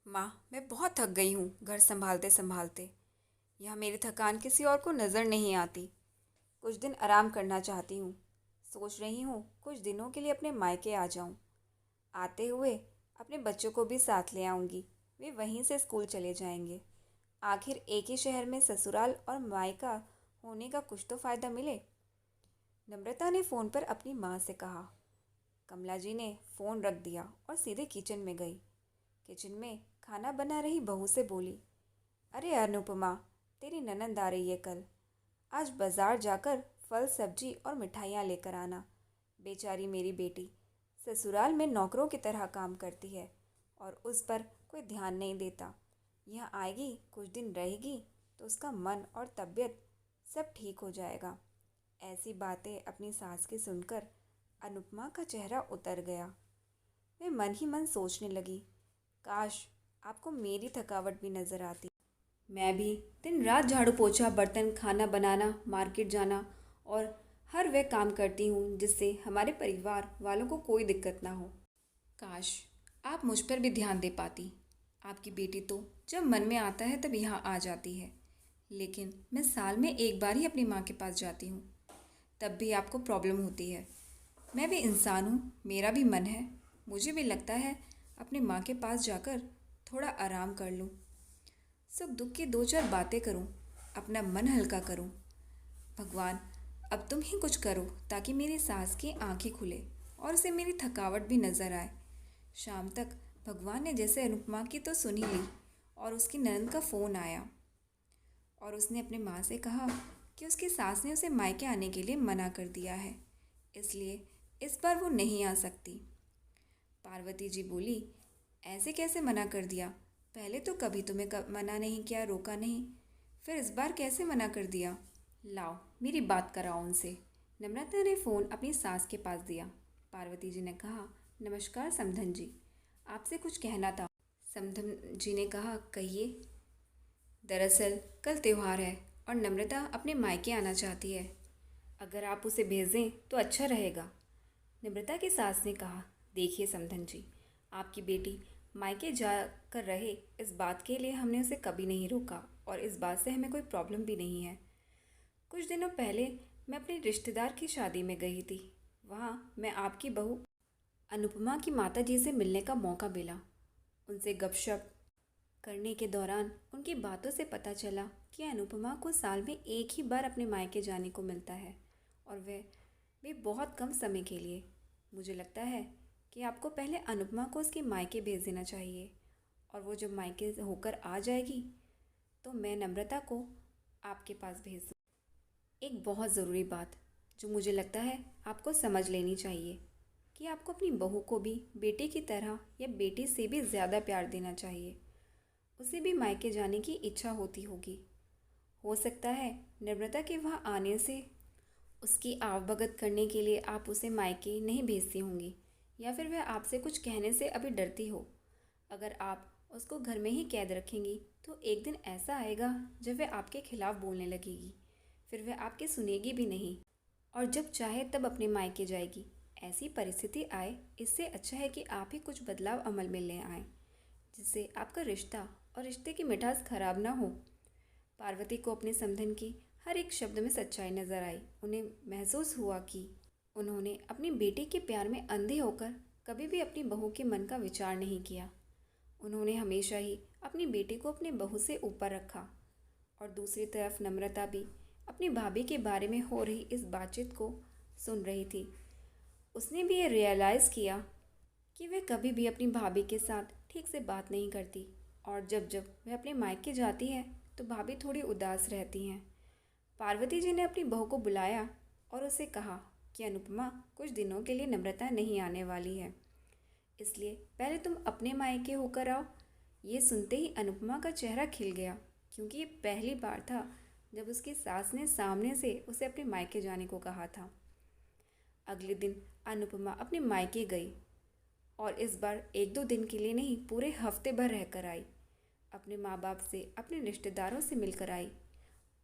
माँ, मैं बहुत थक गई हूँ घर संभालते संभालते। यह मेरी थकान किसी और को नज़र नहीं आती। कुछ दिन आराम करना चाहती हूँ। सोच रही हूँ कुछ दिनों के लिए अपने मायके आ जाऊँ। आते हुए अपने बच्चों को भी साथ ले आऊँगी। वे वहीं से स्कूल चले जाएंगे। आखिर एक ही शहर में ससुराल और मायका होने का कुछ तो फ़ायदा मिले। नम्रता ने फ़ोन पर अपनी माँ से कहा। कमला जी ने फ़ोन रख दिया और सीधे किचन में गई। किचन में खाना बना रही बहू से बोली, अरे अनुपमा, तेरी ननंद आ रही है कल। आज बाजार जाकर फल सब्जी और मिठाइयाँ लेकर आना। बेचारी मेरी बेटी ससुराल में नौकरों की तरह काम करती है और उस पर कोई ध्यान नहीं देता। यहाँ आएगी, कुछ दिन रहेगी तो उसका मन और तबीयत सब ठीक हो जाएगा। ऐसी बातें अपनी सास की सुनकर अनुपमा का चेहरा उतर गया। वे मन ही मन सोचने लगी, काश आपको मेरी थकावट भी नज़र आती। मैं भी दिन रात झाड़ू पोछा बर्तन खाना बनाना मार्केट जाना और हर वह काम करती हूँ जिससे हमारे परिवार वालों को कोई दिक्कत ना हो। काश आप मुझ पर भी ध्यान दे पाती। आपकी बेटी तो जब मन में आता है तब यहाँ आ जाती है, लेकिन मैं साल में एक बार ही अपनी माँ के पास जाती हूँ। तब भी आपको प्रॉब्लम होती है। मैं भी इंसान हूँ, मेरा भी मन है। मुझे भी लगता है अपनी माँ के पास जाकर थोड़ा आराम कर लूँ, सुख दुख की दो चार बातें करूं, अपना मन हल्का करूं। भगवान, अब तुम ही कुछ करो ताकि मेरी सास की आंखें खुले और उसे मेरी थकावट भी नज़र आए। शाम तक भगवान ने जैसे अनुपमा की तो सुन ही ली और उसकी ननद का फ़ोन आया और उसने अपने माँ से कहा कि उसकी सास ने उसे मायके आने के लिए मना कर दिया है, इसलिए इस बार वो नहीं आ सकती। पार्वती जी बोली, ऐसे कैसे मना कर दिया? पहले तो कभी तुम्हें मना नहीं किया, रोका नहीं, फिर इस बार कैसे मना कर दिया? लाओ मेरी बात कराओ उनसे। नम्रता ने फ़ोन अपनी सास के पास दिया। पार्वती जी ने कहा, नमस्कार समधन जी, आपसे कुछ कहना था। समधन जी ने कहा, कहिए। दरअसल कल त्योहार है और नम्रता अपने मायके आना चाहती है। अगर आप उसे भेज दें तो अच्छा रहेगा। नम्रता की सास ने कहा, देखिए समधन जी, आपकी बेटी मायके जा कर रहे इस बात के लिए हमने उसे कभी नहीं रोका और इस बात से हमें कोई प्रॉब्लम भी नहीं है। कुछ दिनों पहले मैं अपने रिश्तेदार की शादी में गई थी। वहाँ मैं आपकी बहू अनुपमा की माता जी से मिलने का मौका मिला। उनसे गपशप करने के दौरान उनकी बातों से पता चला कि अनुपमा को साल में एक ही बार अपने मायके जाने को मिलता है और वह भी बहुत कम समय के लिए। मुझे लगता है कि आपको पहले अनुपमा को उसके मायके भेज देना चाहिए और वो जब मायके होकर आ जाएगी तो मैं नम्रता को आपके पास भेज दूँ। एक बहुत ज़रूरी बात जो मुझे लगता है आपको समझ लेनी चाहिए कि आपको अपनी बहू को भी बेटी की तरह या बेटी से भी ज़्यादा प्यार देना चाहिए। उसे भी मायके जाने की इच्छा होती होगी। हो सकता है नम्रता के वहाँ आने से उसकी आवभगत करने के लिए आप उसे मायके नहीं भेजती होंगी या फिर वह आपसे कुछ कहने से अभी डरती हो। अगर आप उसको घर में ही कैद रखेंगी तो एक दिन ऐसा आएगा जब वह आपके खिलाफ बोलने लगेगी, फिर वह आपकी सुनेगी भी नहीं और जब चाहे तब अपने मायके जाएगी। ऐसी परिस्थिति आए, इससे अच्छा है कि आप ही कुछ बदलाव अमल में ले आएँ जिससे आपका रिश्ता और रिश्ते की मिठास खराब ना हो। पार्वती को अपने समधन की हर एक शब्द में सच्चाई नजर आई। उन्हें महसूस हुआ कि उन्होंने अपनी बेटी के प्यार में अंधे होकर कभी भी अपनी बहू के मन का विचार नहीं किया। उन्होंने हमेशा ही अपनी बेटी को अपनी बहू से ऊपर रखा और दूसरी तरफ नम्रता भी अपनी भाभी के बारे में हो रही इस बातचीत को सुन रही थी। उसने भी ये रियलाइज़ किया कि वह कभी भी अपनी भाभी के साथ ठीक से बात नहीं करती और जब जब वह अपने मायके जाती है तो भाभी थोड़ी उदास रहती हैं। पार्वती जी ने अपनी बहू को बुलाया और उसे कहा कि अनुपमा, कुछ दिनों के लिए नम्रता नहीं आने वाली है, इसलिए पहले तुम अपने मायके होकर आओ। ये सुनते ही अनुपमा का चेहरा खिल गया क्योंकि ये पहली बार था जब उसकी सास ने सामने से उसे अपने मायके जाने को कहा था। अगले दिन अनुपमा अपने मायके गई और इस बार एक दो दिन के लिए नहीं, पूरे हफ्ते भर रहकर आई। अपने माँ बाप से, अपने रिश्तेदारों से मिलकर आई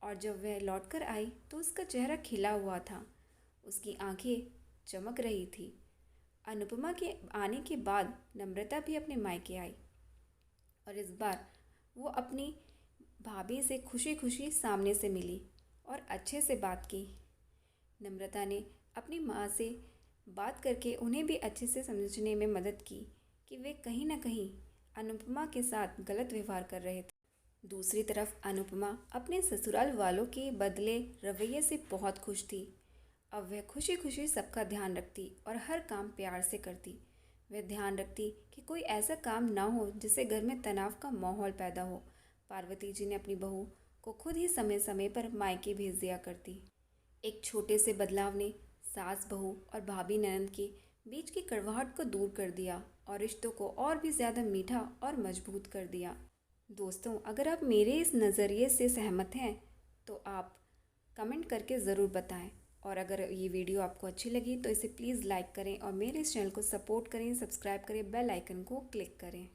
और जब वह लौटकर आई तो उसका चेहरा खिला हुआ था, उसकी आंखें चमक रही थी। अनुपमा के आने के बाद नम्रता भी अपने मायके आई और इस बार वो अपनी भाभी से खुशी खुशी सामने से मिली और अच्छे से बात की। नम्रता ने अपनी माँ से बात करके उन्हें भी अच्छे से समझने में मदद की कि वे कहीं ना कहीं अनुपमा के साथ गलत व्यवहार कर रहे थे। दूसरी तरफ अनुपमा अपने ससुराल वालों के बदले रवैये से बहुत खुश थी। अब वह खुशी खुशी सबका ध्यान रखती और हर काम प्यार से करती। वह ध्यान रखती कि कोई ऐसा काम ना हो जिससे घर में तनाव का माहौल पैदा हो। पार्वती जी ने अपनी बहू को खुद ही समय समय पर मायके भेज दिया करती। एक छोटे से बदलाव ने सास बहू और भाभी ननद के बीच की कड़वाहट को दूर कर दिया और रिश्तों को और भी ज़्यादा मीठा और मजबूत कर दिया। दोस्तों, अगर आप मेरे इस नज़रिए से सहमत हैं तो आप कमेंट करके ज़रूर बताएं। और अगर ये वीडियो आपको अच्छी लगी तो इसे प्लीज़ लाइक करें और मेरे इस चैनल को सपोर्ट करें, सब्सक्राइब करें, बेल आइकन को क्लिक करें।